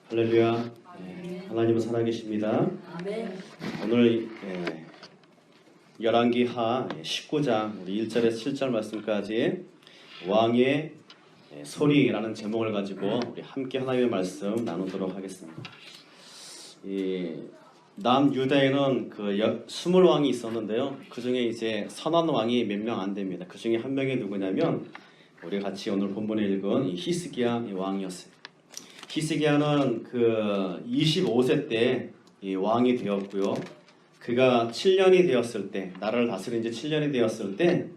할렐루야. 하나님은 살아계십니다. 오늘 열왕기하 19장 우리 1절에서 7절 말씀까지 왕의 소리라는 제목을 가지고 우리 함께 하나님의 말씀 나누도록 하겠습니다. 남유다에는 20왕이 있었는데요. 그 중에 이제 선한 왕이 몇 명 안 됩니다. 그 중에 한 명이 누구냐면 우리가 같이 오늘 본문에 읽은 히스기야 왕이었어요. 히스기야는 25세 때 왕이 되었고요. 그가 7년이 되었을 때, 나라를 다스린 지 7년이 되었을 때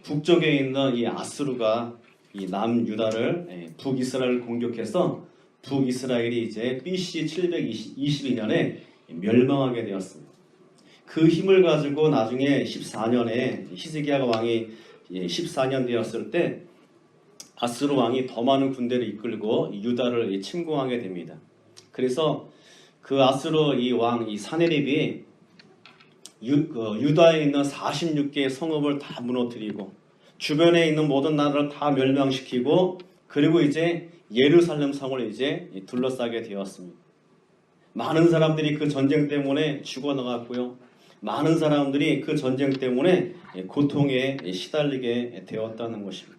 북쪽에 있는 이 아수르가 이 남유다를 북이스라엘을 공격해서 북이스라엘이 이제 BC 722년에 멸망하게 되었습니다. 그 힘을 가지고 나중에 14년에 히스기야가 왕이 14년 되었을 때 아수르 왕이 더 많은 군대를 이끌고 유다를 침공하게 됩니다. 그래서 그 아수르 이 왕 이 사네립이 유다에 있는 46개의 성읍을 다 무너뜨리고 주변에 있는 모든 나라를 다 멸망시키고 그리고 이제 예루살렘 성을 이제 둘러싸게 되었습니다. 많은 사람들이 그 전쟁 때문에 죽어나갔고요. 많은 사람들이 그 전쟁 때문에 고통에 시달리게 되었다는 것입니다.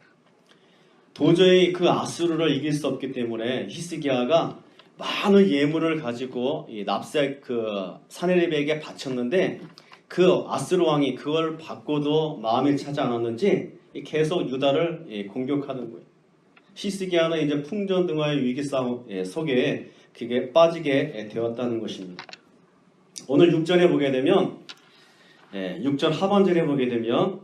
도저히 그 아수르를 이길 수 없기 때문에 히스기야가 많은 예물을 가지고 사네립에게 바쳤는데 그 아수르 왕이 그걸 받고도 마음에 차지 않았는지 계속 유다를 공격하는 거예요. 히스기야는 이제 풍전등화의 위기 싸움 속에 그게 빠지게 되었다는 것입니다. 오늘 6절에 보게 되면 6절 하반절에 보게 되면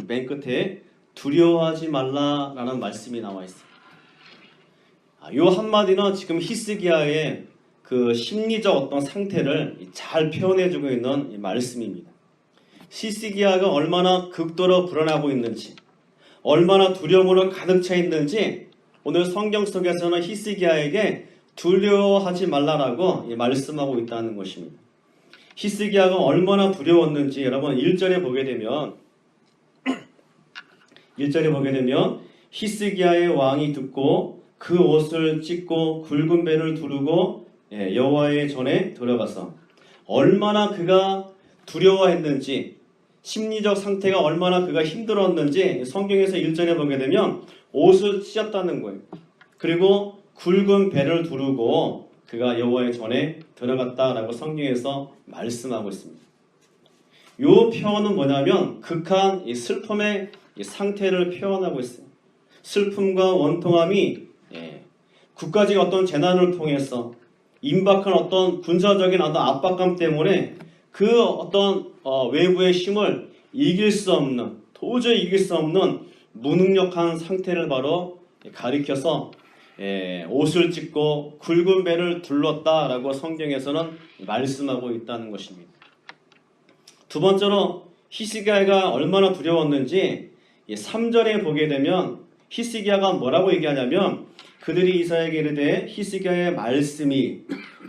맨 끝에 두려워하지 말라라는 말씀이 나와 있습니다. 이 한마디는 지금 히스기야의 그 심리적 어떤 상태를 잘 표현해주고 있는 말씀입니다. 히스기야가 얼마나 극도로 불안하고 있는지, 얼마나 두려움으로 가득 차 있는지 오늘 성경 속에서는 히스기야에게 두려워하지 말라라고 말씀하고 있다는 것입니다. 히스기야가 얼마나 두려웠는지 여러분 1절에 보게 되면 히스기야의 왕이 듣고 그 옷을 찢고 굵은 배를 두르고 여호와의 전에 들어가서 얼마나 그가 두려워했는지 심리적 상태가 얼마나 그가 힘들었는지 성경에서 1절에 보게 되면 옷을 찢었다는 거예요. 그리고 굵은 배를 두르고 그가 여호와의 전에 들어갔다라고 성경에서 말씀하고 있습니다. 이 표현은 뭐냐면 극한 이 슬픔의 이 상태를 표현하고 있어요. 슬픔과 원통함이 국가적인 어떤 재난을 통해서 임박한 어떤 군사적인 어떤 압박감 때문에 그 어떤 외부의 힘을 도저히 이길 수 없는 무능력한 상태를 바로 가리켜서 옷을 찢고 굵은 배를 둘렀다라고 성경에서는 말씀하고 있다는 것입니다. 두 번째로 히스기야가 얼마나 두려웠는지 3절에 보게 되면 히스기야가 뭐라고 얘기하냐면 그들이 이사야에게 이르되 히스기야의 말씀이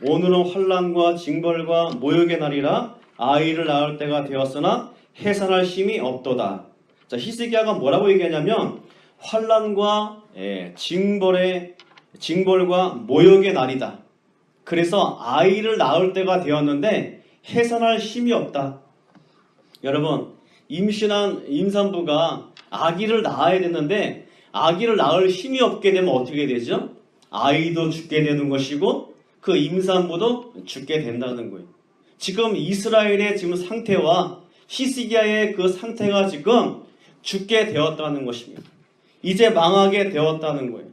오늘은 환난과 징벌과 모욕의 날이라 아이를 낳을 때가 되었으나 해산할 힘이 없도다. 자, 히스기야가 뭐라고 얘기하냐면 환난과 징벌과 모욕의 날이다. 그래서 아이를 낳을 때가 되었는데 해산할 힘이 없다. 여러분, 임신한 임산부가 아기를 낳아야 되는데 아기를 낳을 힘이 없게 되면 어떻게 되죠? 아이도 죽게 되는 것이고 그 임산부도 죽게 된다는 거예요. 지금 이스라엘의 지금 상태와 히스기야의 그 상태가 지금 죽게 되었다는 것입니다. 이제 망하게 되었다는 거예요.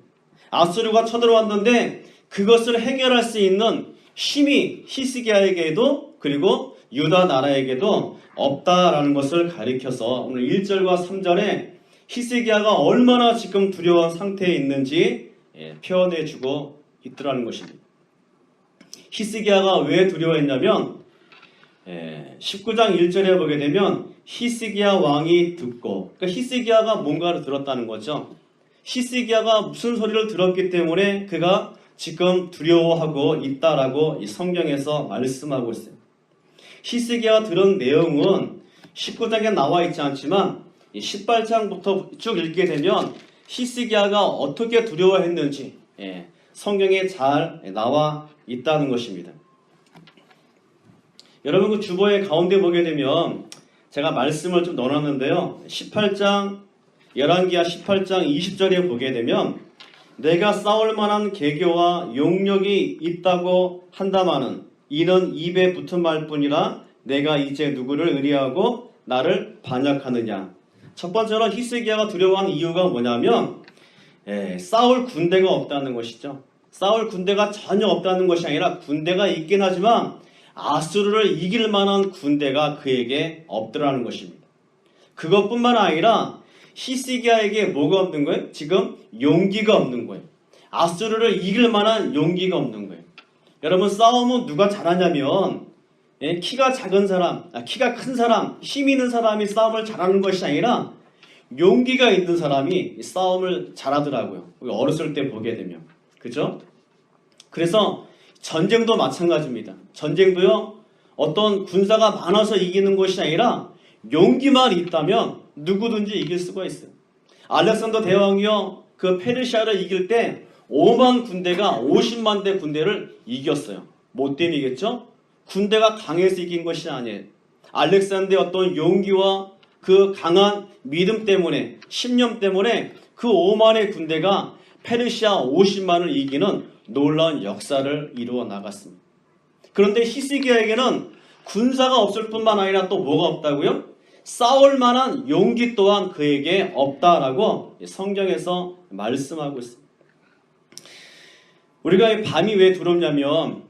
아수르가 쳐들어왔는데 그것을 해결할 수 있는 힘이 히스기야에게도 그리고 유다 나라에게도 없다라는 것을 가리켜서 오늘 1절과 3절에 히스기야가 얼마나 지금 두려운 상태에 있는지 표현해주고 있더라는 것입니다. 히스기야가 왜 두려워했냐면 19장 1절에 보게 되면 히스기야 왕이 듣고 그러니까 히스기야가 뭔가를 들었다는 거죠. 히스기야가 무슨 소리를 들었기 때문에 그가 지금 두려워하고 있다라고 이 성경에서 말씀하고 있어요. 히스기야가 들은 내용은 19장에 나와 있지 않지만 18장부터 쭉 읽게 되면 히스기야가 어떻게 두려워했는지 성경에 잘 나와 있다는 것입니다. 여러분 그 주보의 가운데 보게 되면 제가 말씀을 좀 넣어놨는데요. 18장 열왕기하 18장 20절에 보게 되면 내가 싸울 만한 계교와 용력이 있다고 한다마는 이는 입에 붙은 말뿐이라 내가 이제 누구를 의리하고 나를 반역하느냐. 첫 번째로 히스기야가 두려워하는 이유가 뭐냐면 싸울 군대가 없다는 것이죠. 싸울 군대가 전혀 없다는 것이 아니라 군대가 있긴 하지만 아수르를 이길 만한 군대가 그에게 없더라는 것입니다. 그것뿐만 아니라 히스기야에게 뭐가 없는 거예요? 지금 용기가 없는 거예요. 아수르를 이길 만한 용기가 없는 거예요. 여러분 싸움은 누가 잘하냐면 키가 작은 사람, 키가 큰 사람, 힘 있는 사람이 싸움을 잘하는 것이 아니라 용기가 있는 사람이 싸움을 잘하더라고요. 우리 어렸을 때 보게 되면. 그죠? 그래서 전쟁도 마찬가지입니다. 전쟁도요, 어떤 군사가 많아서 이기는 것이 아니라 용기만 있다면 누구든지 이길 수가 있어요. 알렉산더 대왕이요, 그 페르시아를 이길 때 5만 군대가 50만 대 군대를 이겼어요. 뭐 때문이겠죠? 군대가 강해서 이긴 것이 아니에요. 알렉산더의 어떤 용기와 그 강한 믿음 때문에, 신념 때문에 그 5만의 군대가 페르시아 50만을 이기는 놀라운 역사를 이루어 나갔습니다. 그런데 히스기야에게는 군사가 없을 뿐만 아니라 또 뭐가 없다고요? 싸울 만한 용기 또한 그에게 없다라고 성경에서 말씀하고 있습니다. 우리가 밤이 왜 두렵냐면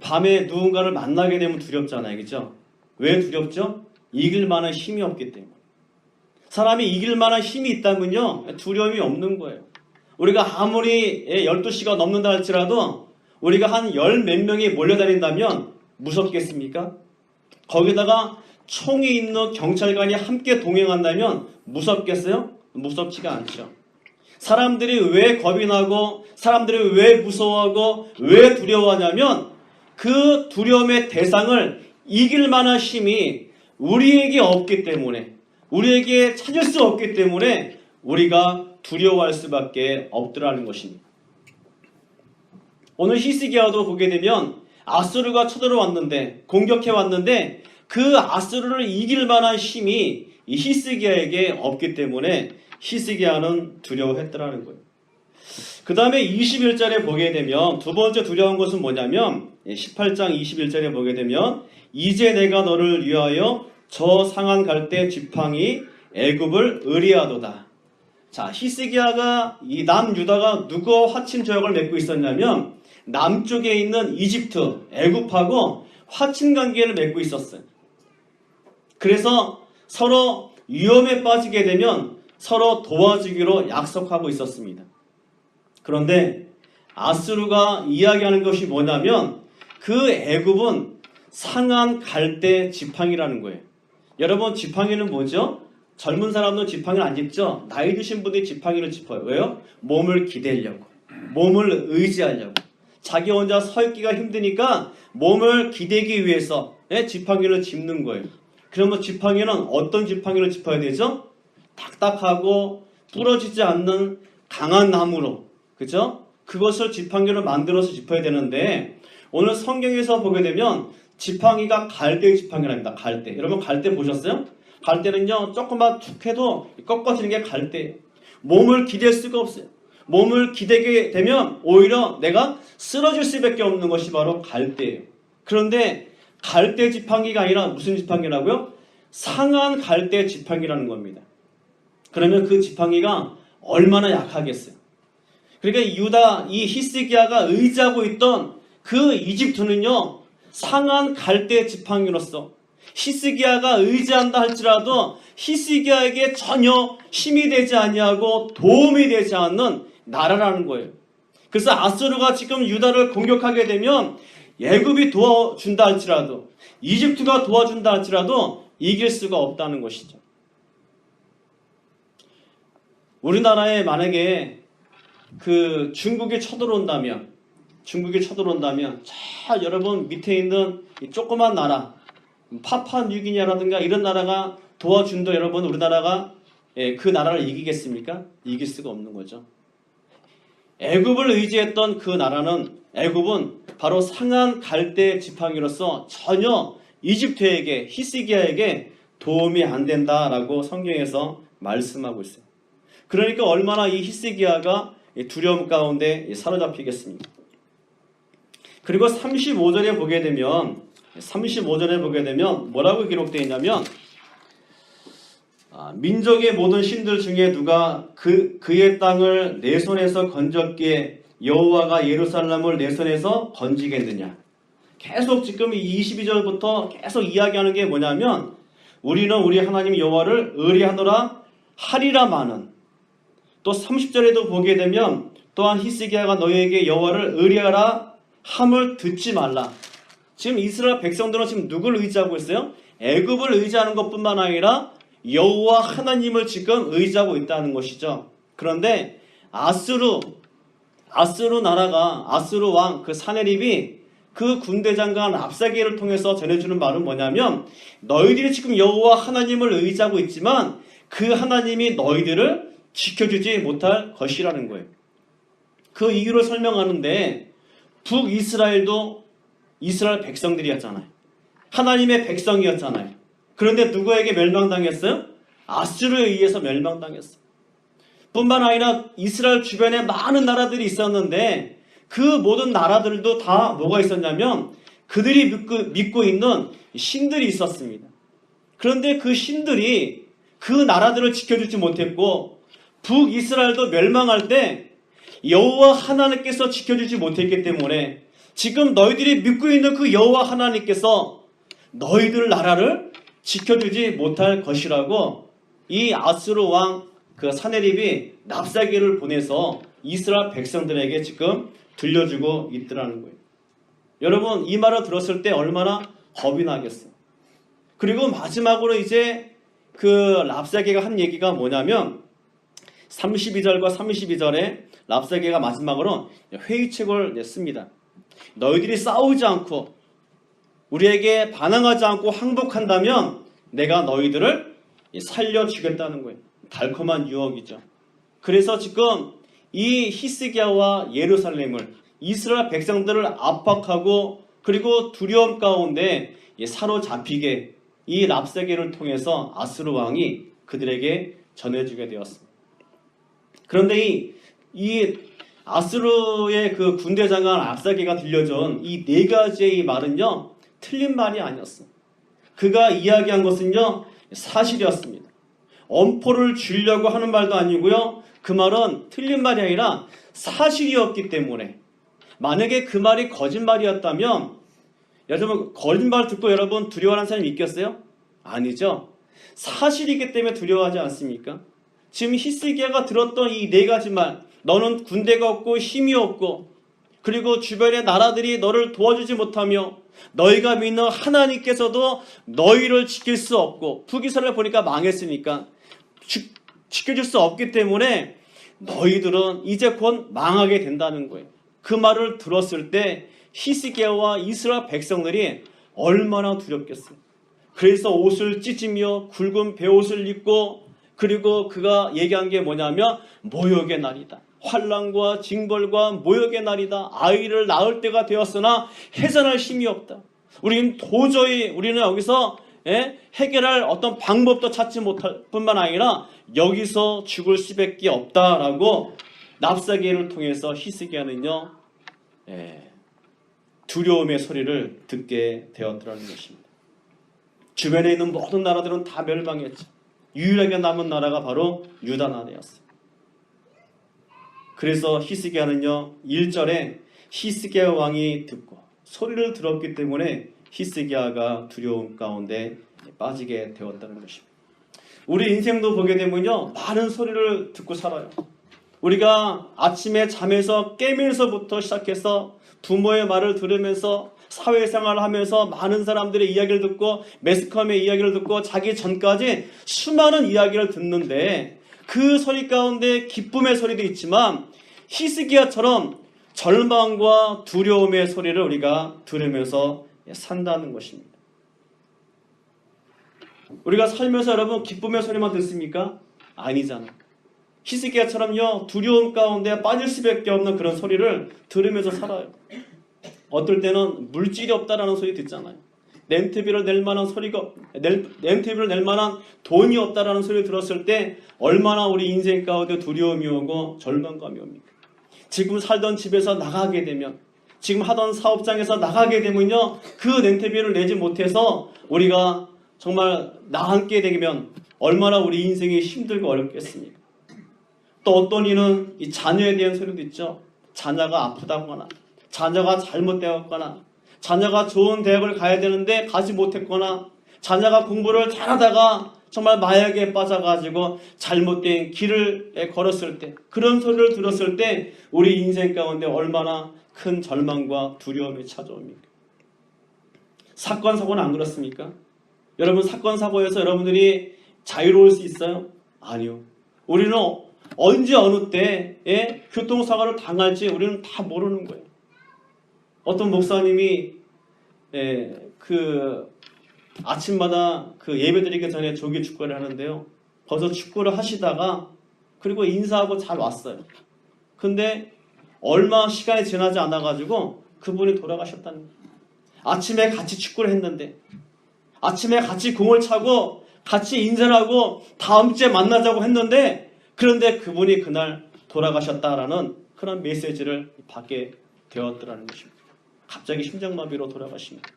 밤에 누군가를 만나게 되면 두렵잖아요. 그렇죠? 왜 두렵죠? 이길 만한 힘이 없기 때문에. 사람이 이길 만한 힘이 있다면요, 두려움이 없는 거예요. 우리가 아무리 12시가 넘는다 할지라도 우리가 한 열 몇 명이 몰려다닌다면 무섭겠습니까? 거기다가 총이 있는 경찰관이 함께 동행한다면 무섭겠어요? 무섭지가 않죠. 사람들이 왜 겁이 나고 사람들이 왜 무서워하고 왜 두려워하냐면 그 두려움의 대상을 이길 만한 힘이 우리에게 없기 때문에, 우리에게 찾을 수 없기 때문에 우리가 두려워할 수밖에 없더라는 것입니다. 오늘 히스기야도 보게 되면 아수르가 쳐들어왔는데, 공격해왔는데 그 아수르를 이길 만한 힘이 이 히스기야에게 없기 때문에 히스기야는 두려워했더라는 거예요. 그 다음에 21절에 보게 되면 두 번째 두려운 것은 뭐냐면 18장 21절에 보게 되면 이제 내가 너를 위하여 저 상한 갈대 지팡이 애굽을 의리하도다. 자, 히스기야가 이 남유다가 누구와 화친 조약을 맺고 있었냐면 남쪽에 있는 이집트, 애굽하고 화친 관계를 맺고 있었어요. 그래서 서로 위험에 빠지게 되면 서로 도와주기로 약속하고 있었습니다. 그런데 아수르가 이야기하는 것이 뭐냐면 그 애굽은 상한 갈대 지팡이라는 거예요. 여러분 지팡이는 뭐죠? 젊은 사람은 지팡이를 안 짚죠? 나이 드신 분들이 지팡이를 짚어요. 왜요? 몸을 기대려고, 몸을 의지하려고. 자기 혼자 서 있기가 힘드니까 몸을 기대기 위해서 지팡이를 짚는 거예요. 그러면 지팡이는 어떤 지팡이를 짚어야 되죠? 딱딱하고 부러지지 않는 강한 나무로, 그죠? 그것을 지팡이로 만들어서 짚어야 되는데 오늘 성경에서 보게 되면 지팡이가 갈대 지팡이랍니다. 갈대. 여러분 갈대 보셨어요? 갈대는요 조금만 툭 해도 꺾어지는 게 갈대예요. 몸을 기댈 수가 없어요. 몸을 기대게 되면 오히려 내가 쓰러질 수밖에 없는 것이 바로 갈대예요. 그런데 갈대 지팡이가 아니라 무슨 지팡이라고요? 상한 갈대 지팡이라는 겁니다. 그러면 그 지팡이가 얼마나 약하겠어요. 그러니까 유다 이 히스기야가 의지하고 있던 그 이집트는요 상한 갈대 지팡이로서 히스기야가 의지한다 할지라도 히스기야에게 전혀 힘이 되지 아니하고 도움이 되지 않는 나라라는 거예요. 그래서 아수르가 지금 유다를 공격하게 되면 애굽이 도와준다 할지라도 이집트가 도와준다 할지라도 이길 수가 없다는 것이죠. 우리나라에 만약에 그 중국이 쳐들어온다면 자 여러분 밑에 있는 이 조그만 나라 파푸아뉴기니아라든가 이런 나라가 도와준다 여러분 우리나라가 그 나라를 이기겠습니까? 이길 수가 없는 거죠. 애굽을 의지했던 그 나라는 애굽은 바로 상한 갈대 지팡이로서 전혀 이집트에게 히스기야에게 도움이 안 된다라고 성경에서 말씀하고 있어요. 그러니까 얼마나 이 히스기야가 두려움 가운데 사로잡히겠습니까? 그리고 35절에 보게 되면 뭐라고 기록되어 있냐면 민족의 모든 신들 중에 누가 그의 땅을 내 손에서 건졌기에 여호와가 예루살렘을 내 손에서 건지겠느냐. 계속 지금 22절부터 계속 이야기하는 게 뭐냐면 우리는 우리 하나님 여호와를 의뢰하노라 하리라마는, 또 30절에도 보게 되면 또한 히스기야가 너희에게 여호와를 의뢰하라 함을 듣지 말라. 지금 이스라엘 백성들은 지금 누굴 의지하고 있어요? 애굽을 의지하는 것뿐만 아니라 여호와 하나님을 지금 의지하고 있다는 것이죠. 그런데 아수르 왕 그 사네립이 그 군대 장관 랍사게를 통해서 전해주는 말은 뭐냐면 너희들이 지금 여호와 하나님을 의지하고 있지만 그 하나님이 너희들을 지켜주지 못할 것이라는 거예요. 그 이유를 설명하는데 북이스라엘도 이스라엘 백성들이었잖아요. 하나님의 백성이었잖아요. 그런데 누구에게 멸망당했어요? 아수르에 의해서 멸망당했어요. 뿐만 아니라 이스라엘 주변에 많은 나라들이 있었는데 그 모든 나라들도 다 뭐가 있었냐면 그들이 믿고 있는 신들이 있었습니다. 그런데 그 신들이 그 나라들을 지켜주지 못했고 북이스라엘도 멸망할 때 여호와 하나님께서 지켜주지 못했기 때문에 지금 너희들이 믿고 있는 그 여호와 하나님께서 너희들 나라를 지켜주지 못할 것이라고 이 아수르 왕 그 사네립이 랍사게를 보내서 이스라엘 백성들에게 지금 들려주고 있더라는 거예요. 여러분 이 말을 들었을 때 얼마나 겁이 나겠어요. 그리고 마지막으로 이제 그 랍사게가 한 얘기가 뭐냐면 32절과 32절에 랍사게가 마지막으로 회의책을 냈습니다. 너희들이 싸우지 않고 우리에게 반항하지 않고 항복한다면 내가 너희들을 살려주겠다는 거예요. 달콤한 유혹이죠. 그래서 지금 이 히스기야와 예루살렘을 이스라엘 백성들을 압박하고 그리고 두려움 가운데 사로잡히게 이 랍사게를 통해서 아수르 왕이 그들에게 전해주게 되었습니다. 그런데 이 아수르의 그 군대 장관 랍사게가 들려준 이 네 가지의 이 말은요 틀린 말이 아니었어요. 그가 이야기한 것은요 사실이었습니다. 엄포를 주려고 하는 말도 아니고요. 그 말은 틀린 말이 아니라 사실이었기 때문에 만약에 그 말이 거짓말이었다면 여러분 거짓말 듣고 여러분 두려워하는 사람이 있겠어요? 아니죠. 사실이기 때문에 두려워하지 않습니까? 지금 히스기야가 들었던 이 네 가지 말, 너는 군대가 없고 힘이 없고 그리고 주변의 나라들이 너를 도와주지 못하며 너희가 믿는 하나님께서도 너희를 지킬 수 없고 북이스라엘 보니까 망했으니까 지켜줄 수 없기 때문에 너희들은 이제 곧 망하게 된다는 거예요. 그 말을 들었을 때 히스기야와 이스라엘 백성들이 얼마나 두렵겠어요. 그래서 옷을 찢으며 굵은 베옷을 입고 그리고 그가 얘기한 게 뭐냐면 모욕의 날이다. 환난과 징벌과 모욕의 날이다. 아이를 낳을 때가 되었으나 해산할 힘이 없다. 우리는 여기서 해결할 어떤 방법도 찾지 못할 뿐만 아니라 여기서 죽을 수밖에 없다라고 랍사게를 통해서 히스기야는요 두려움의 소리를 듣게 되었더라는 것입니다. 주변에 있는 모든 나라들은 다 멸망했죠. 유일하게 남은 나라가 바로 유다 나라였어요. 그래서 히스기야는요 1절에 히스기야 왕이 듣고 소리를 들었기 때문에 히스기야가 두려움 가운데 빠지게 되었다는 것입니다. 우리 인생도 보게 되면요 많은 소리를 듣고 살아요. 우리가 아침에 잠에서 깨면서부터 시작해서 부모의 말을 들으면서 사회생활을 하면서 많은 사람들의 이야기를 듣고 매스컴의 이야기를 듣고 자기 전까지 수많은 이야기를 듣는데 그 소리 가운데 기쁨의 소리도 있지만 히스기야처럼 절망과 두려움의 소리를 우리가 들으면서 산다는 것입니다. 우리가 살면서 여러분 기쁨의 소리만 듣습니까? 아니잖아요. 히스기야처럼요 두려움 가운데 빠질 수밖에 없는 그런 소리를 들으면서 살아요. 어떨 때는 물질이 없다라는 소리 듣잖아요. 렌트비를 낼 만한 렌트비를 낼 만한 돈이 없다라는 소리를 들었을 때 얼마나 우리 인생 가운데 두려움이 오고 절망감이 옵니까? 지금 살던 집에서 나가게 되면, 지금 하던 사업장에서 나가게 되면요 그 렌트비를 내지 못해서 우리가 정말 나앉게 되면 얼마나 우리 인생이 힘들고 어렵겠습니까? 또 어떤 이는 이 자녀에 대한 소리도 있죠. 자녀가 아프다거나, 자녀가 잘못되었거나, 자녀가 좋은 대학을 가야 되는데 가지 못했거나, 자녀가 공부를 잘하다가 정말 마약에 빠져가지고 잘못된 길을 걸었을 때, 그런 소리를 들었을 때 우리 인생 가운데 얼마나 큰 절망과 두려움이 찾아옵니까? 사건, 사고는 안 그렇습니까? 여러분, 사건, 사고에서 여러분들이 자유로울 수 있어요? 아니요. 우리는 언제 어느 때에 교통사고를 당할지 우리는 다 모르는 거예요. 어떤 목사님이 아침마다 예배드리기 전에 조기 축구를 하는데요. 거기서 축구를 하시다가 그리고 인사하고 잘 왔어요. 근데 얼마 시간이 지나지 않아가지고 그분이 돌아가셨다는 거예요. 아침에 같이 축구를 했는데, 아침에 같이 공을 차고 같이 인사를 하고 다음 주에 만나자고 했는데, 그런데 그분이 그날 돌아가셨다라는 그런 메시지를 받게 되었더라는 것입니다. 갑자기 심장마비로 돌아가십니다.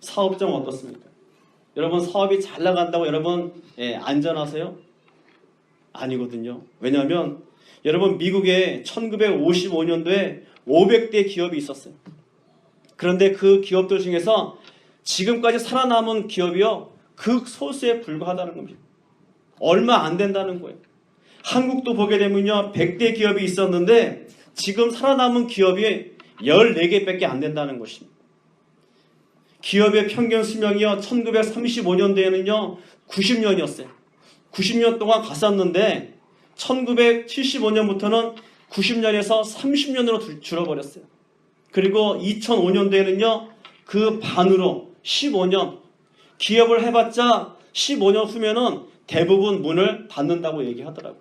사업장 어떻습니까? 여러분, 사업이 잘 나간다고 여러분 안전하세요? 아니거든요. 왜냐하면 여러분, 미국에 1955년도에 500대 기업이 있었어요. 그런데 그 기업들 중에서 지금까지 살아남은 기업이요 극소수에 불과하다는 겁니다. 얼마 안 된다는 거예요. 한국도 보게 되면요 100대 기업이 있었는데 지금 살아남은 기업이 14개밖에 안 된다는 것입니다. 기업의 평균 수명이요 1935년도에는요 90년이었어요. 90년 동안 갔었는데 1975년부터는 90년에서 30년으로 줄어버렸어요. 그리고 2005년도에는요 그 반으로 15년, 기업을 해봤자 15년 후면은 대부분 문을 닫는다고 얘기하더라고요.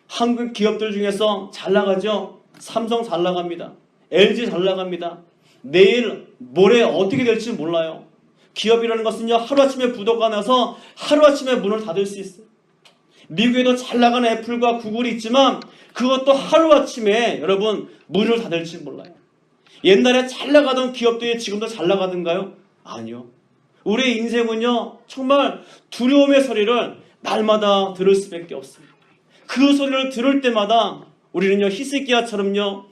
한국 기업들 중에서 잘 나가죠? 삼성 잘 나갑니다. LG 잘 나갑니다. 내일 모레 어떻게 될지 몰라요. 기업이라는 것은요 하루아침에 부도가 나서 하루아침에 문을 닫을 수 있어요. 미국에도 잘 나가는 애플과 구글이 있지만 그것도 하루아침에 여러분 문을 닫을지 몰라요. 옛날에 잘 나가던 기업들이 지금도 잘 나가던가요? 아니요. 우리의 인생은요 정말 두려움의 소리를 날마다 들을 수밖에 없습니다. 그 소리를 들을 때마다 우리는요 히스기야처럼요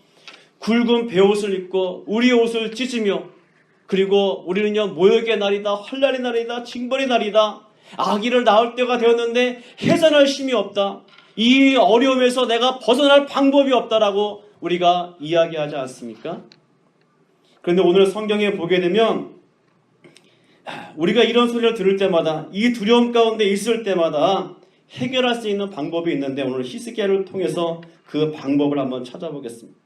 굵은 베옷을 입고 우리의 옷을 찢으며, 그리고 우리는요 모욕의 날이다, 환난의 날이다, 징벌의 날이다, 아기를 낳을 때가 되었는데 해산할 힘이 없다, 이 어려움에서 내가 벗어날 방법이 없다라고 우리가 이야기하지 않습니까? 그런데 오늘 성경에 보게 되면 우리가 이런 소리를 들을 때마다, 이 두려움 가운데 있을 때마다 해결할 수 있는 방법이 있는데 오늘 히스기야를 통해서 그 방법을 한번 찾아보겠습니다.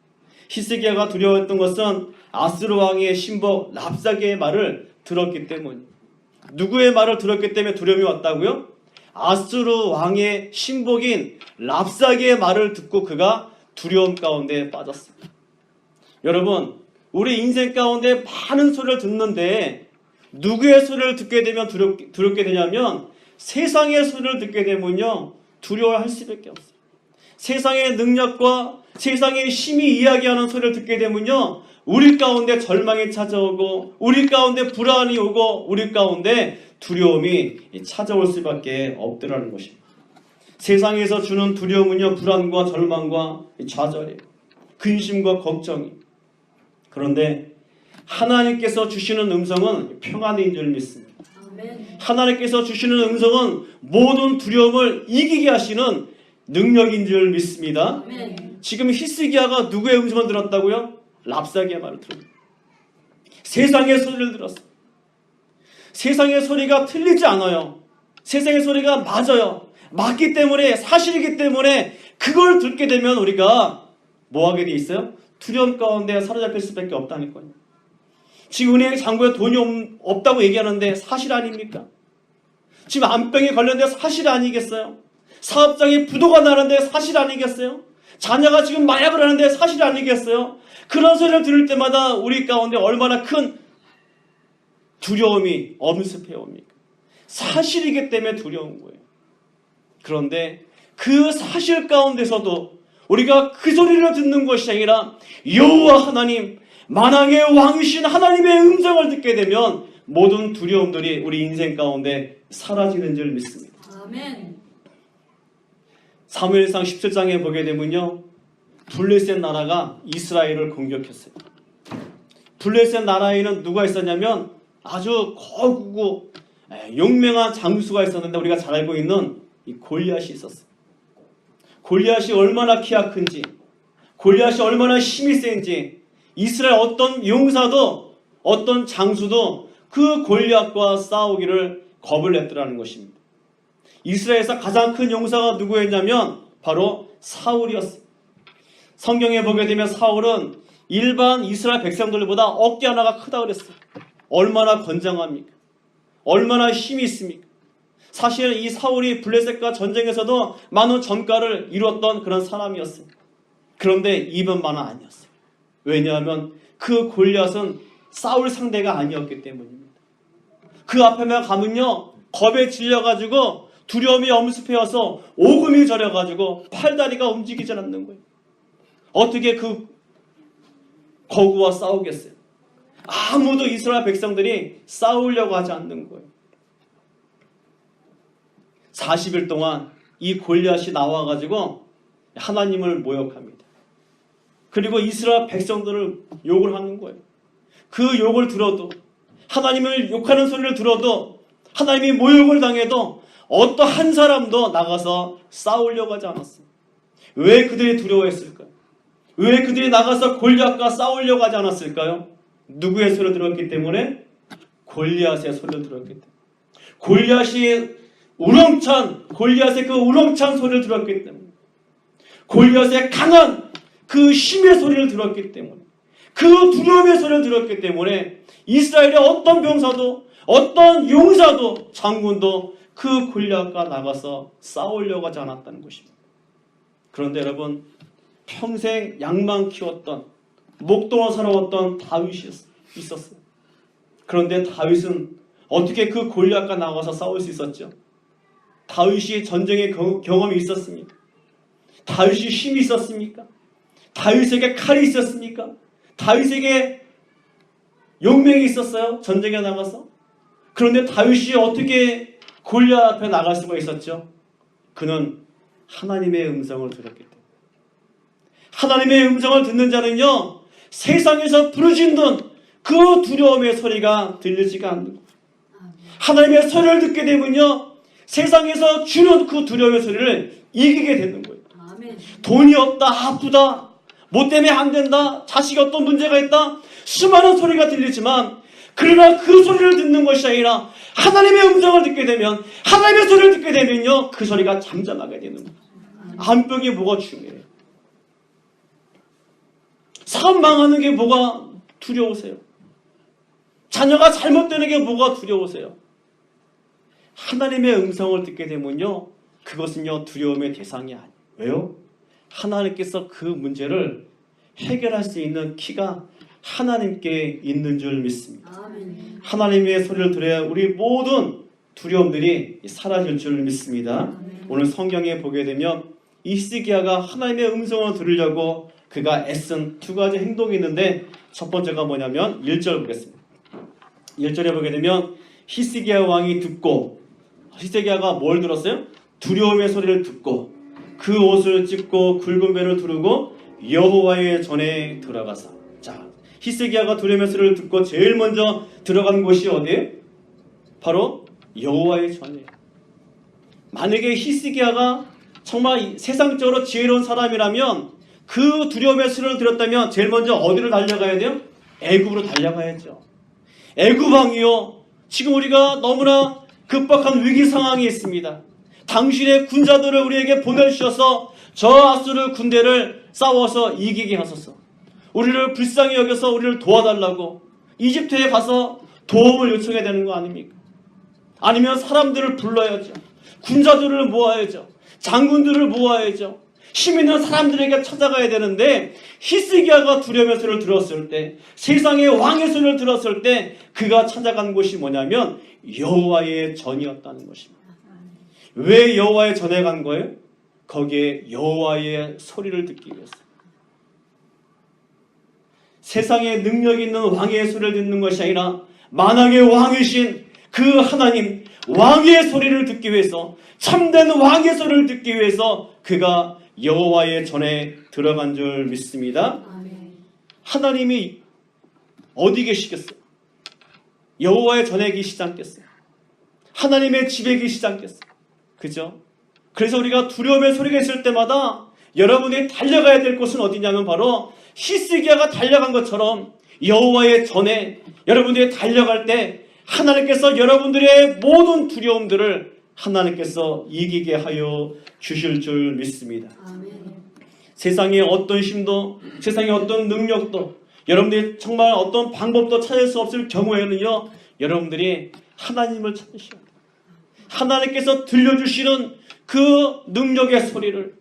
히스기야가 두려워했던 것은 아수르 왕의 신복 랍사게의 말을 들었기 때문. 누구의 말을 들었기 때문에 두려움이 왔다고요? 아수르 왕의 신복인 랍사게의 말을 듣고 그가 두려움 가운데 빠졌습니다. 여러분, 우리 인생 가운데 많은 소리를 듣는데 누구의 소리를 듣게 되면 두렵게 되냐면 세상의 소리를 듣게 되면요 두려워할 수밖에 없어요. 세상의 능력과 세상의 힘이 이야기하는 소리를 듣게 되면요 우리 가운데 절망이 찾아오고 우리 가운데 불안이 오고 우리 가운데 두려움이 찾아올 수밖에 없더라는 것입니다. 세상에서 주는 두려움은요 불안과 절망과 좌절이에요. 근심과 걱정이. 그런데 하나님께서 주시는 음성은 평안인 줄 믿습니다. 하나님께서 주시는 음성은 모든 두려움을 이기게 하시는 능력인 줄 믿습니다. 지금 히스기야가 누구의 음성을 들었다고요? 랍사게의 말을 들었습니다. 세상의 소리를 들었어요. 세상의 소리가 틀리지 않아요. 세상의 소리가 맞아요. 맞기 때문에, 사실이기 때문에 그걸 듣게 되면 우리가 뭐하게 돼 있어요? 두려움 가운데 사로잡힐 수밖에 없다니까요. 지금 은행 잔고에 돈이 없다고 얘기하는데 사실 아닙니까? 지금 암병에 걸렸는데 사실 아니겠어요? 사업장에 부도가 나는데 사실 아니겠어요? 자녀가 지금 마약을 하는데 사실 아니겠어요? 그런 소리를 들을 때마다 우리 가운데 얼마나 큰 두려움이 엄습해 옵니까? 사실이기 때문에 두려운 거예요. 그런데 그 사실 가운데서도 우리가 그 소리를 듣는 것이 아니라 여호와 하나님, 만왕의 왕이신 하나님의 음성을 듣게 되면 모든 두려움들이 우리 인생 가운데 사라지는 줄 믿습니다. 아멘. 사무엘상 17장에 보게 되면요, 블레셋 나라가 이스라엘을 공격했어요. 블레셋 나라에는 누가 있었냐면 아주 거구고 용맹한 장수가 있었는데 우리가 잘 알고 있는 이 골리앗이 있었어요. 골리앗이 얼마나 키가 큰지, 골리앗이 얼마나 힘이 센지 이스라엘 어떤 용사도 어떤 장수도 그 골리앗과 싸우기를 겁을 냈더라는 것입니다. 이스라엘에서 가장 큰 용사가 누구였냐면 바로 사울이었어요. 성경에 보게 되면 사울은 일반 이스라엘 백성들보다 어깨 하나가 크다 그랬어요. 얼마나 건장합니까? 얼마나 힘이 있습니까? 사실 이 사울이 블레셋과 전쟁에서도 많은 전가를 이루었던 그런 사람이었어요. 그런데 이번만은 아니었어요. 왜냐하면 그 골리앗은 사울 상대가 아니었기 때문입니다. 그 앞에만 가면요, 겁에 질려가지고 두려움이 엄습해와서 오금이 저려가지고 팔다리가 움직이지 않는 거예요. 어떻게 그 거구와 싸우겠어요? 아무도 이스라엘 백성들이 싸우려고 하지 않는 거예요. 40일 동안 이 골리앗이 나와가지고 하나님을 모욕합니다. 그리고 이스라엘 백성들을 욕을 하는 거예요. 그 욕을 들어도, 하나님을 욕하는 소리를 들어도, 하나님이 모욕을 당해도 어떠한 사람도 나가서 싸우려고 하지 않았어요. 왜 그들이 두려워했을까요? 왜 그들이 나가서 골리앗과 싸우려고 하지 않았을까요? 누구의 소리를 들었기 때문에? 골리앗의 소리를 들었기 때문에. 골리앗의 그 우렁찬 소리를 들었기 때문에. 골리앗의 강한 그 힘의 소리를 들었기 때문에. 그 두려움의 소리를 들었기 때문에 이스라엘의 어떤 병사도, 어떤 용사도, 장군도 그 골리앗과 나가서 싸우려고 하지 않았다는 것입니다. 그런데 여러분, 평생 양만 키웠던, 목동을 살아왔던 다윗이 있었어요. 그런데 다윗은 어떻게 그 골리앗과 나가서 싸울 수 있었죠? 다윗이 전쟁의 경험이 있었습니까? 다윗이 힘이 있었습니까? 다윗에게 칼이 있었습니까? 다윗에게 용맹이 있었어요? 전쟁에 나가서? 그런데 다윗이 어떻게 골리앗 앞에 나갈 수가 있었죠? 그는 하나님의 음성을 들었기 때문에. 하나님의 음성을 듣는 자는요, 세상에서 부르짖는 그 두려움의 소리가 들리지가 않는 거예요. 하나님의 소리를 듣게 되면요, 세상에서 주는 그 두려움의 소리를 이기게 되는 거예요. 돈이 없다, 아프다, 뭐 때문에 안 된다, 자식이 어떤 문제가 있다, 수많은 소리가 들리지만, 그러나 그 소리를 듣는 것이 아니라 하나님의 음성을 듣게 되면, 하나님의 소리를 듣게 되면요, 그 소리가 잠잠하게 되는 거예요. 암벽이 뭐가 중요해요? 사업 망하는 게 뭐가 두려우세요? 자녀가 잘못되는 게 뭐가 두려우세요? 하나님의 음성을 듣게 되면요, 그것은요, 두려움의 대상이 아니에요. 왜요? 하나님께서 그 문제를 해결할 수 있는 키가 하나님께 있는 줄 믿습니다. 아멘. 하나님의 소리를 들어야 우리 모든 두려움들이 사라질 줄 믿습니다. 아멘. 오늘 성경에 보게 되면 히스기야가 하나님의 음성을 들으려고 그가 애쓴 두 가지 행동이 있는데, 첫 번째가 뭐냐면 1절 보겠습니다. 1절에 보게 되면 히스기야 왕이 듣고, 히스기야가 뭘 들었어요? 두려움의 소리를 듣고 그 옷을 찢고 굵은 배를 두르고 여호와의 전에 들어가서. 자, 히스기야가 두려움의 소리를 듣고 제일 먼저 들어간 곳이 어디예요? 바로 여호와의 전이에요. 만약에 히스기야가 정말 세상적으로 지혜로운 사람이라면 그 두려움의 소리를 들었다면 제일 먼저 어디로 달려가야 돼요? 애굽으로 달려가야죠. 애굽 왕이요, 지금 우리가 너무나 급박한 위기 상황이 있습니다. 당신의 군자들을 우리에게 보내주셔서 저 아수르 군대를 싸워서 이기게 하소서. 우리를 불쌍히 여겨서 우리를 도와달라고 이집트에 가서 도움을 요청해야 되는 거 아닙니까? 아니면 사람들을 불러야죠. 군자들을 모아야죠. 장군들을 모아야죠. 힘 있는 사람들에게 찾아가야 되는데 히스기야가 두려움의 소리를 들었을 때, 세상의 왕의 소리를 들었을 때 그가 찾아간 곳이 뭐냐면 여호와의 전이었다는 것입니다. 왜 여호와의 전에 간 거예요? 거기에 여호와의 소리를 듣기 위해서. 세상에 능력 있는 왕의 소리를 듣는 것이 아니라 만왕의 왕이신 그 하나님 왕의 소리를 듣기 위해서, 참된 왕의 소리를 듣기 위해서 그가 여호와의 전에 들어간 줄 믿습니다. 하나님이 어디 계시겠어요? 여호와의 전에 계시지 않겠어요? 하나님의 집에 계시지 않겠어요? 그죠? 그래서 우리가 두려움의 소리가 있을 때마다 여러분이 달려가야 될 곳은 어디냐면 바로 히스기야가 달려간 것처럼 여호와의 전에 여러분들이 달려갈 때 하나님께서 여러분들의 모든 두려움들을 하나님께서 이기게 하여 주실 줄 믿습니다. 아멘. 세상에 어떤 힘도, 세상에 어떤 능력도, 여러분들이 정말 어떤 방법도 찾을 수 없을 경우에는요, 여러분들이 하나님을 찾으셔야 돼요. 하나님께서 들려주시는 그 능력의 소리를,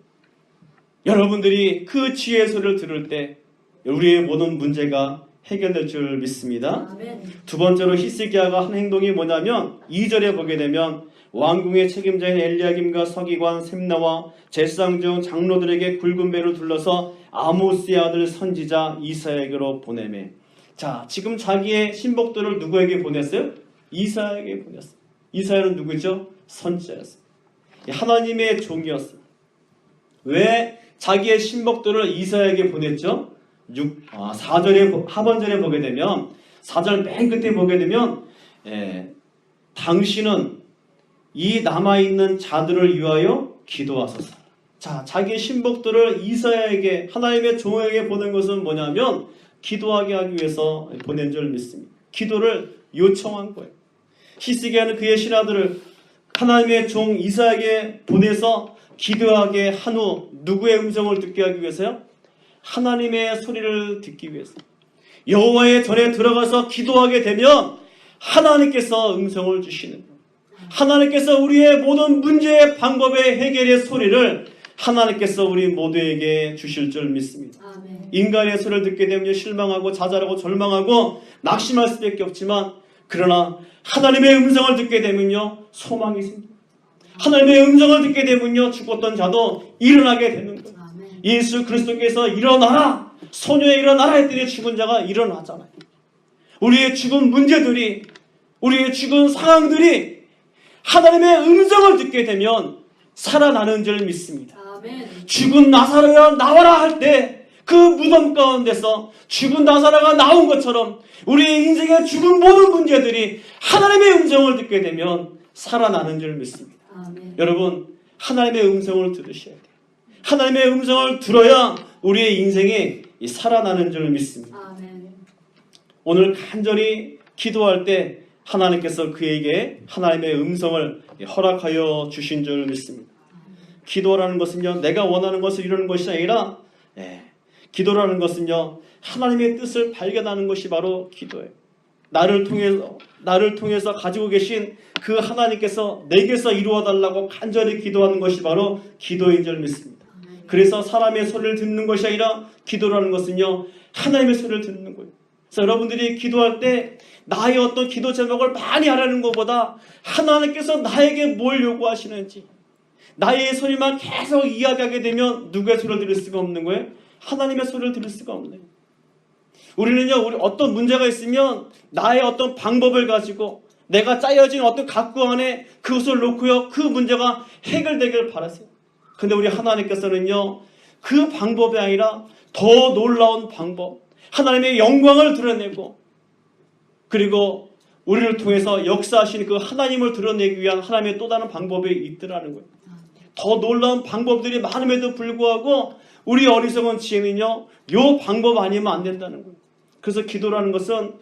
여러분들이 그 지혜의 소리를 들을 때 우리의 모든 문제가 해결될 줄 믿습니다. 아멘. 두 번째로 히스기야가 한 행동이 뭐냐면 2절에 보게 되면 왕궁의 책임자인 엘리야김과 서기관 셈나와 제사장 중 장로들에게 굵은 배를 둘러서 아모스의 아들 선지자 이사야에게로 보내매. 자, 지금 자기의 신복들을 누구에게 보냈어요? 이사야에게 보냈어요. 이사야는 누구죠? 선지자였어요. 하나님의 종이었어요. 왜 자기의 신복들을 이사야에게 보냈죠? 4절에 하반절에 보게 되면 4절 맨 끝에 보게 되면 당신은 이 남아있는 자들을 위하여 기도하소서. 자, 자기의 신복들을 이사야에게, 하나님의 종에게 보낸 것은 뭐냐면 기도하게 하기 위해서 보낸 줄 믿습니다. 기도를 요청한 거예요. 히스기야는 그의 신하들을 하나님의 종 이사야에게 보내서 기도하게 한 후 누구의 음성을 듣게 하기 위해서요? 하나님의 소리를 듣기 위해서. 여호와의 전에 들어가서 기도하게 되면 하나님께서 음성을 주시는 거예요. 하나님께서 우리의 모든 문제의 방법의 해결의 소리를 하나님께서 우리 모두에게 주실 줄 믿습니다. 아멘. 인간의 소리를 듣게 되면 실망하고 좌절하고 절망하고 낙심할 수밖에 없지만, 그러나 하나님의 음성을 듣게 되면요 소망이 생깁니다. 하나님의 음성을 듣게 되면요 죽었던 자도 일어나게 되는 거예요. 아멘. 예수 그리스도께서 일어나라, 소녀에 일어나라 했더니 죽은 자가 일어나잖아요. 우리의 죽은 문제들이, 우리의 죽은 상황들이 하나님의 음성을 듣게 되면 살아나는 줄 믿습니다. 아멘. 죽은 나사로야 나와라 할 때 그 무덤 가운데서 죽은 나사로가 나온 것처럼 우리의 인생의 죽은 모든 문제들이 하나님의 음성을 듣게 되면 살아나는 줄 믿습니다. 아멘. 여러분, 하나님의 음성을 들으셔야 돼요. 하나님의 음성을 들어야 우리의 인생이 살아나는 줄 믿습니다. 아멘. 오늘 간절히 기도할 때 하나님께서 그에게 하나님의 음성을 허락하여 주신 줄 믿습니다. 기도라는 것은요, 내가 원하는 것을 이루는 것이 아니라, 기도라는 것은요, 하나님의 뜻을 발견하는 것이 바로 기도예요. 나를 통해서 가지고 계신 그 하나님께서 내게서 이루어 달라고 간절히 기도하는 것이 바로 기도인 줄 믿습니다. 그래서 사람의 소리를 듣는 것이 아니라 기도라는 것은요, 하나님의 소리를 듣는 거예요. 그래서 여러분들이 기도할 때 나의 어떤 기도 제목을 많이 하라는 것보다 하나님께서 나에게 뭘 요구하시는지, 나의 소리만 계속 이야기하게 되면 누구의 소리를 들을 수가 없는 거예요? 하나님의 소리를 들을 수가 없네요. 우리는요, 우리 어떤 문제가 있으면 나의 어떤 방법을 가지고 내가 짜여진 어떤 각구 안에 그것을 놓고요, 그 문제가 해결되길 바라세요. 근데 우리 하나님께서는요, 그 방법이 아니라 더 놀라운 방법, 하나님의 영광을 드러내고, 그리고 우리를 통해서 역사하신 그 하나님을 드러내기 위한 하나님의 또 다른 방법이 있더라는 거예요. 더 놀라운 방법들이 많음에도 불구하고 우리 어리석은 지혜는요, 요 방법 아니면 안 된다는 거예요. 그래서 기도라는 것은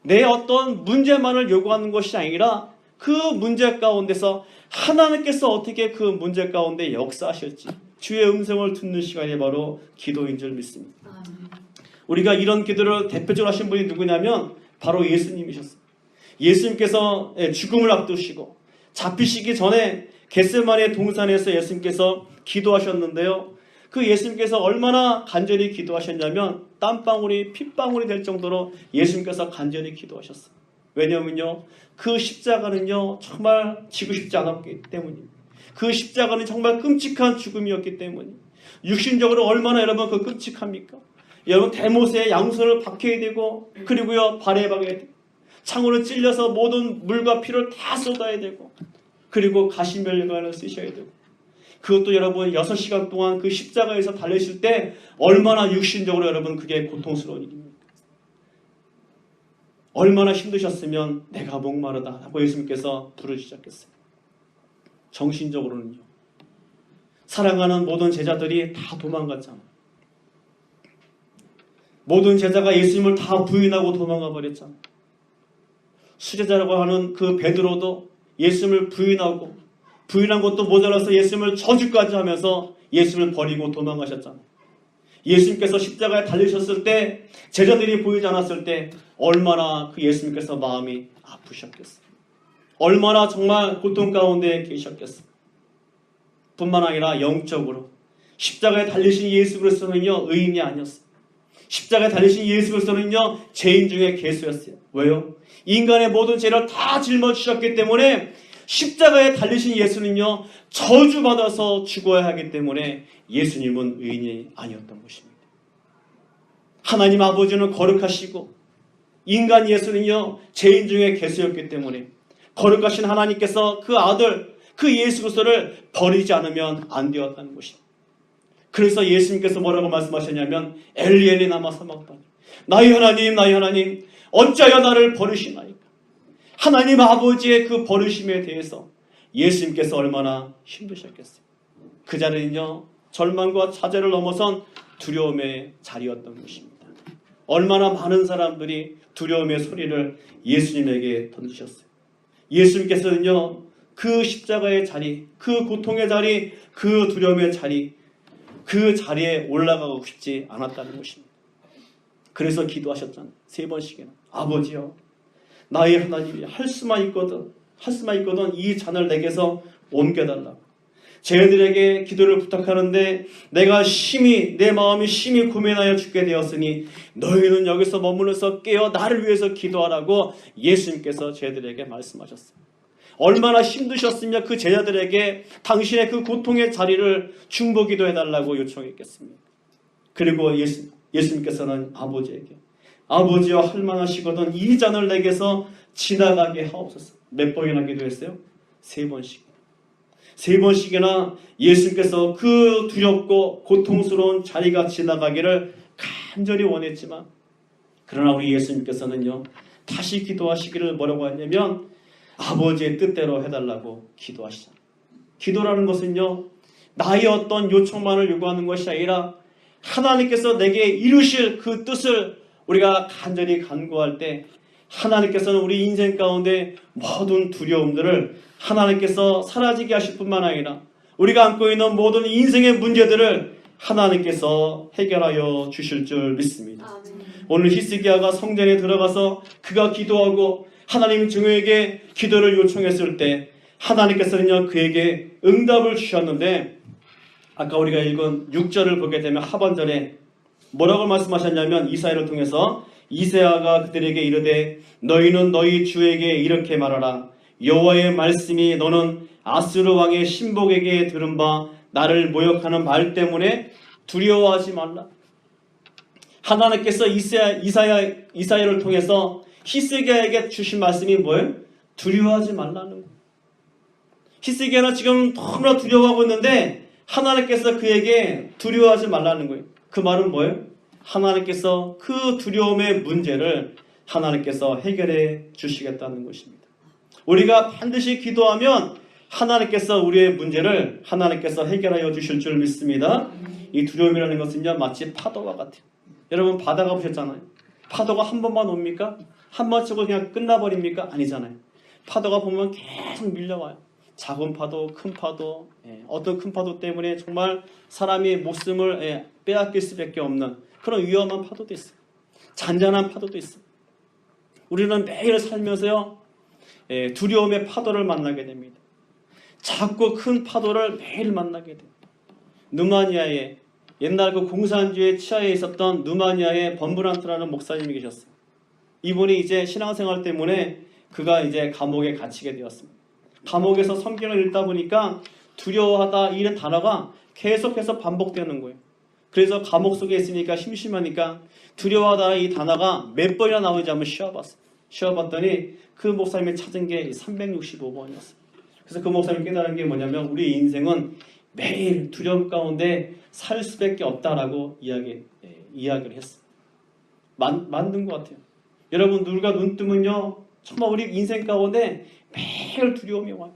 내 어떤 문제만을 요구하는 것이 아니라 그 문제 가운데서 하나님께서 어떻게 그 문제 가운데 역사하실지 주의 음성을 듣는 시간이 바로 기도인 줄 믿습니다. 우리가 이런 기도를 대표적으로 하신 분이 누구냐면 바로 예수님이셨어요. 예수님께서 죽음을 앞두시고 잡히시기 전에 겟세마네 동산에서 예수님께서 기도하셨는데요. 그 예수님께서 얼마나 간절히 기도하셨냐면 땀방울이 핏방울이 될 정도로 예수님께서 간절히 기도하셨어요. 왜냐하면요, 그 십자가는요 정말 지고 싶지 않았기 때문입니다. 그 십자가는 정말 끔찍한 죽음이었기 때문에 육신적으로 얼마나 여러분 그 끔찍합니까? 여러분 대못에 양손을 박혀야 되고, 그리고요 발에 박아야 되고, 창으로 찔려서 모든 물과 피를 다 쏟아야 되고, 그리고 가시면류관을 쓰셔야 되고, 그것도 여러분 6시간 동안 그 십자가에서 달리실 때 얼마나 육신적으로 여러분 그게 고통스러운 일입니까? 얼마나 힘드셨으면 내가 목마르다 라고 예수님께서 부르시셨겠어요. 정신적으로는요, 사랑하는 모든 제자들이 다 도망갔잖아요. 모든 제자가 예수님을 다 부인하고 도망가 버렸잖아요. 수제자라고 하는 그 베드로도 예수님을 부인한 것도 모자라서 예수님을 저주까지 하면서 예수님을 버리고 도망가셨잖아요. 예수님께서 십자가에 달리셨을 때, 제자들이 보이지 않았을 때 얼마나 그 예수님께서 마음이 아프셨겠어요. 얼마나 정말 고통 가운데 계셨겠어요. 뿐만 아니라 영적으로 십자가에 달리신 예수 그리스도는요 의인이 아니었어요. 십자가에 달리신 예수 그리스도는요 죄인 중에 괴수였어요. 왜요? 인간의 모든 죄를 다 짊어지셨기 때문에 십자가에 달리신 예수는요 저주받아서 죽어야 하기 때문에 예수님은 의인이 아니었던 것입니다. 하나님 아버지는 거룩하시고 인간 예수는요 죄인 중에 괴수였기 때문에 거룩하신 하나님께서 그 아들 그 예수 그리스도를 버리지 않으면 안 되었다는 것입니다. 그래서 예수님께서 뭐라고 말씀하셨냐면 엘리 엘리 라마 사박다니, 나의 하나님 어찌하여 나를 버리시나이까. 하나님 아버지의 그 버리심에 대해서 예수님께서 얼마나 힘드셨겠어요. 그 자리는요 절망과 좌절을 넘어선 두려움의 자리였던 것입니다. 얼마나 많은 사람들이 두려움의 소리를 예수님에게 던지셨어요. 예수님께서는요 그 십자가의 자리, 그 고통의 자리, 그 두려움의 자리, 그 자리에 올라가고 싶지 않았다는 것입니다. 그래서 기도하셨잖아요. 3번씩이나. 아버지여, 나의 하나님이 할 수만 있거든 이 잔을 내게서 옮겨달라고. 쟤들에게 기도를 부탁하는데 내가 내 마음이 심히 고민하여 죽게 되었으니 너희는 여기서 머물러서 깨어 나를 위해서 기도하라고 예수님께서 쟤들에게 말씀하셨어요. 얼마나 힘드셨으며 그 제자들에게 당신의 그 고통의 자리를 중보기도 해달라고 요청했겠습니까? 그리고 예수님께서는 아버지에게 아버지여 할만하시거든 이 잔을 내게서 지나가게 하옵소서. 몇 번이나 기도했어요? 3번씩. 3번씩이나 예수님께서 그 두렵고 고통스러운 자리가 지나가기를 간절히 원했지만, 그러나 우리 예수님께서는요 다시 기도하시기를 뭐라고 했냐면 아버지의 뜻대로 해달라고 기도하시잖아요. 기도라는 것은요 나의 어떤 요청만을 요구하는 것이 아니라 하나님께서 내게 이루실 그 뜻을 우리가 간절히 간구할 때 하나님께서는 우리 인생 가운데 모든 두려움들을 하나님께서 사라지게 하실 뿐만 아니라 우리가 안고 있는 모든 인생의 문제들을 하나님께서 해결하여 주실 줄 믿습니다. 오늘 히스기야가 성전에 들어가서 그가 기도하고 하나님 증오에게 기도를 요청했을 때 하나님께서는요 그에게 응답을 주셨는데, 아까 우리가 읽은 6절을 보게 되면 하반절에 뭐라고 말씀하셨냐면 이사야를 통해서 이사야가 그들에게 이르되 너희는 너희 주에게 이렇게 말하라. 여호와의 말씀이 너는 아스루 왕의 신복에게 들은 바 나를 모욕하는 말 때문에 두려워하지 말라. 하나님께서 이사야를 통해서 히스기야에게 주신 말씀이 뭐예요? 두려워하지 말라는 거예요. 히스기야는 지금 너무나 두려워하고 있는데 하나님께서 그에게 두려워하지 말라는 거예요. 그 말은 뭐예요? 하나님께서 그 두려움의 문제를 하나님께서 해결해 주시겠다는 것입니다. 우리가 반드시 기도하면 하나님께서 우리의 문제를 하나님께서 해결하여 주실 줄 믿습니다. 이 두려움이라는 것은요 마치 파도와 같아요. 여러분 바다 가보셨잖아요. 파도가 한 번만 옵니까? 한 번 치고 그냥 끝나버립니까? 아니잖아요. 파도가 보면 계속 밀려와요. 작은 파도, 큰 파도, 어떤 큰 파도 때문에 정말 사람이 목숨을 빼앗길 수밖에 없는 그런 위험한 파도도 있어요. 잔잔한 파도도 있어요. 우리는 매일 살면서요 두려움의 파도를 만나게 됩니다. 작고 큰 파도를 매일 만나게 돼요. 누마니아에 옛날 그 공산주의 치하에 있었던 누마니아의 범브란트라는 목사님이 계셨어요. 이분이 이제 신앙생활 때문에 그가 이제 감옥에 갇히게 되었습니다. 감옥에서 성경을 읽다 보니까 두려워하다 이런 단어가 계속해서 반복되는 거예요. 그래서 감옥 속에 있으니까 심심하니까 두려워하다 이 단어가 몇 번이나 나오는지 한번 쉬어봤어요. 쉬어봤더니 그 목사님이 찾은 게 365번이었어요. 그래서 그 목사님이 깨달은 게 뭐냐면 우리 인생은 매일 두려움 가운데 살 수밖에 없다라고 이야기를 했어요. 만든 것 같아요. 여러분 누가 눈 뜨면요 정말 우리 인생 가운데 매일 두려움이 와요.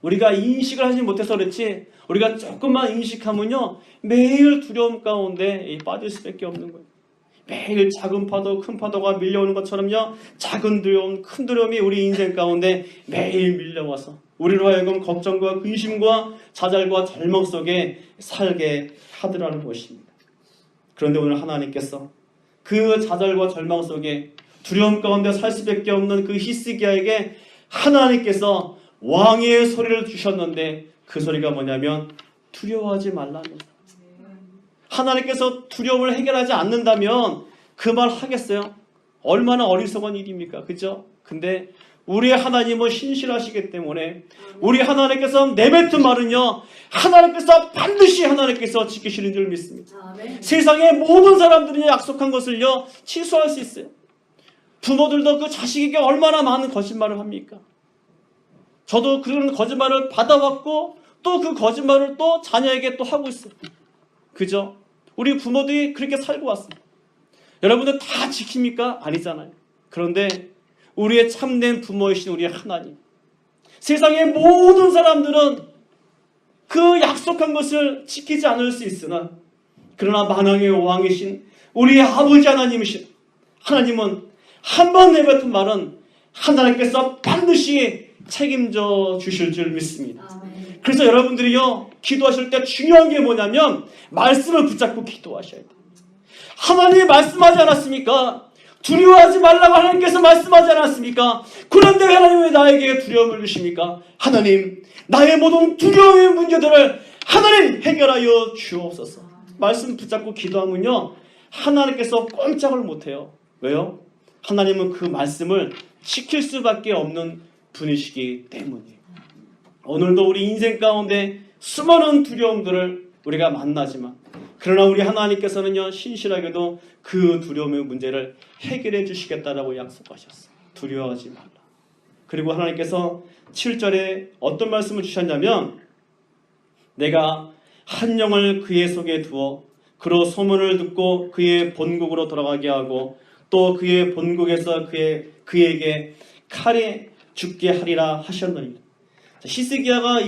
우리가 인식을 하지 못해서 그렇지 우리가 조금만 인식하면요 매일 두려움 가운데 빠질 수밖에 없는 거예요. 매일 작은 파도 큰 파도가 밀려오는 것처럼요 작은 두려움 큰 두려움이 우리 인생 가운데 매일 밀려와서 우리로 하여금 걱정과 근심과 좌절과 절망 속에 살게 하더라는 것입니다. 그런데 오늘 하나님께서 그 좌절과 절망 속에 두려움 가운데 살 수밖에 없는 그 히스기야에게 하나님께서 왕의 소리를 주셨는데 그 소리가 뭐냐면 두려워하지 말라는 거예요. 하나님께서 두려움을 해결하지 않는다면 그 말 하겠어요? 얼마나 어리석은 일입니까? 그죠? 근데 우리 하나님은 신실하시기 때문에 우리 하나님께서 내뱉은 말은요 하나님께서 반드시 하나님께서 지키시는 줄 믿습니다. 세상의 모든 사람들이 약속한 것을요 취소할 수 있어요. 부모들도 그 자식에게 얼마나 많은 거짓말을 합니까? 저도 그런 거짓말을 받아왔고 또 그 거짓말을 또 자녀에게 또 하고 있어요. 그죠? 우리 부모들이 그렇게 살고 왔습니다. 여러분들 다 지킵니까? 아니잖아요. 그런데 우리의 참된 부모이신 우리 하나님, 세상의 모든 사람들은 그 약속한 것을 지키지 않을 수 있으나 그러나 만왕의 왕이신 우리 아버지 하나님이신 하나님은 한 번 내뱉은 말은 하나님께서 반드시 책임져 주실 줄 믿습니다. 그래서 여러분들이요 기도하실 때 중요한 게 뭐냐면 말씀을 붙잡고 기도하셔야 돼요. 하나님이 말씀하지 않았습니까? 두려워하지 말라고 하나님께서 말씀하지 않았습니까? 그런데 하나님이 나에게 두려움을 주십니까? 하나님 나의 모든 두려움의 문제들을 하나님 해결하여 주옵소서. 말씀 붙잡고 기도하면요 하나님께서 꼼짝을 못해요. 왜요? 하나님은 그 말씀을 지킬 수밖에 없는 분이시기 때문이에요. 오늘도 우리 인생 가운데 수많은 두려움들을 우리가 만나지만 그러나 우리 하나님께서는요 신실하게도 그 두려움의 문제를 해결해 주시겠다라고 약속하셨어요. 두려워하지 말라. 그리고 하나님께서 7절에 어떤 말씀을 주셨냐면 내가 한 영을 그의 속에 두어 그로 소문을 듣고 그의 본국으로 돌아가게 하고 또 그의 본국에서 그에게 칼에 죽게 하리라 하셨느니라. 히스기야가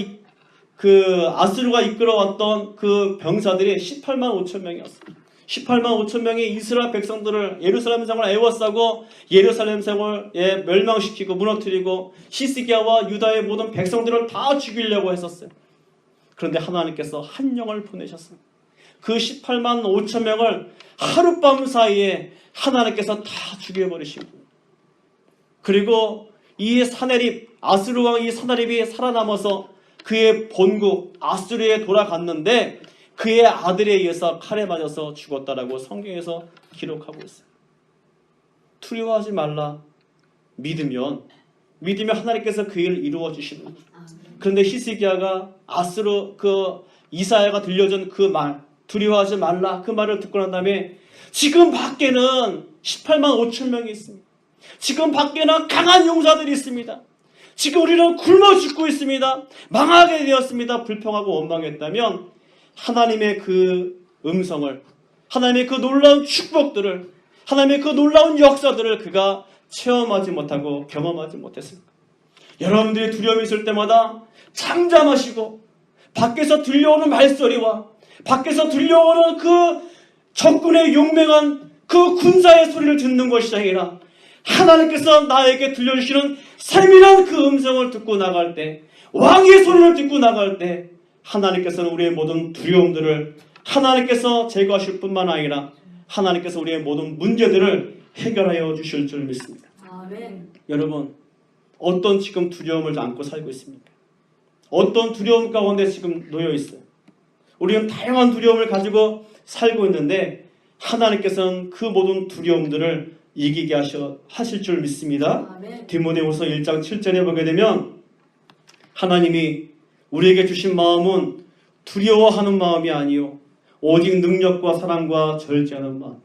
그 아수르가 이끌어왔던 그 병사들이 18만 5천 명이었습니다. 18만 5천 명이 이스라엘 백성들을 예루살렘 성을 에워싸고 예루살렘 성을 멸망시키고 무너뜨리고 히스기야와 유다의 모든 백성들을 다 죽이려고 했었어요. 그런데 하나님께서 한 영을 보내셨습니다. 그 18만 5천 명을 하룻밤 사이에 하나님께서 다 죽여버리시고 그리고 이 사네립 아수르 왕 이 사네립이 살아남아서 그의 본국 아수르에 돌아갔는데 그의 아들에 의해서 칼에 맞아서 죽었다라고 성경에서 기록하고 있어요. 두려워하지 말라. 믿으면 하나님께서 그 일을 이루어 주시는 거예요. 그런데 히스기야가 아수르 그 이사야가 들려준 그 말 두려워하지 말라 그 말을 듣고 난 다음에 지금 밖에는 18만 5천 명이 있습니다. 지금 밖에는 강한 용사들이 있습니다. 지금 우리는 굶어 죽고 있습니다. 망하게 되었습니다. 불평하고 원망했다면 하나님의 그 음성을 하나님의 그 놀라운 축복들을 하나님의 그 놀라운 역사들을 그가 체험하지 못하고 경험하지 못했습니다. 여러분들이 두려움이 있을 때마다 잠잠하시고 밖에서 들려오는 말소리와 밖에서 들려오는 그 적군의 용맹한 그 군사의 소리를 듣는 것이 아니라 하나님께서 나에게 들려주시는 세밀한 그 음성을 듣고 나갈 때 왕의 소리를 듣고 나갈 때 하나님께서는 우리의 모든 두려움들을 하나님께서 제거하실 뿐만 아니라 하나님께서 우리의 모든 문제들을 해결하여 주실 줄 믿습니다. 아멘. 여러분 어떤 지금 두려움을 안고 살고 있습니까? 어떤 두려움 가운데 지금 놓여 있어요. 우리는 다양한 두려움을 가지고 살고 있는데 하나님께서는 그 모든 두려움들을 이기게 하실 줄 믿습니다. 아멘. 디모데후서 1장 7절에 보게 되면 하나님이 우리에게 주신 마음은 두려워하는 마음이 아니요 오직 능력과 사랑과 절제하는 마음이에요.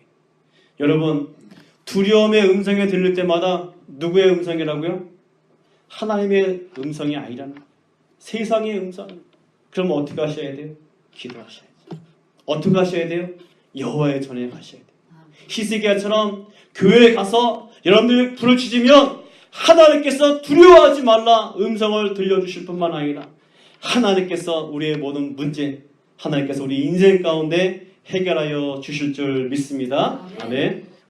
여러분, 두려움의 음성이 들릴 때마다 누구의 음성이라고요? 하나님의 음성이 아니라는 거예요. 세상의 음성. 그럼 어떻게 하셔야 돼요? 기도하셔야죠. 어떻게 하셔야 돼요? 여호와의 전에 가셔야 돼요. 히스기야처럼 교회에 가서 여러분들이 불을 지지면 하나님께서 두려워하지 말라 음성을 들려주실 뿐만 아니라 하나님께서 우리의 모든 문제, 하나님께서 우리 인생 가운데 해결하여 주실 줄 믿습니다. 아멘.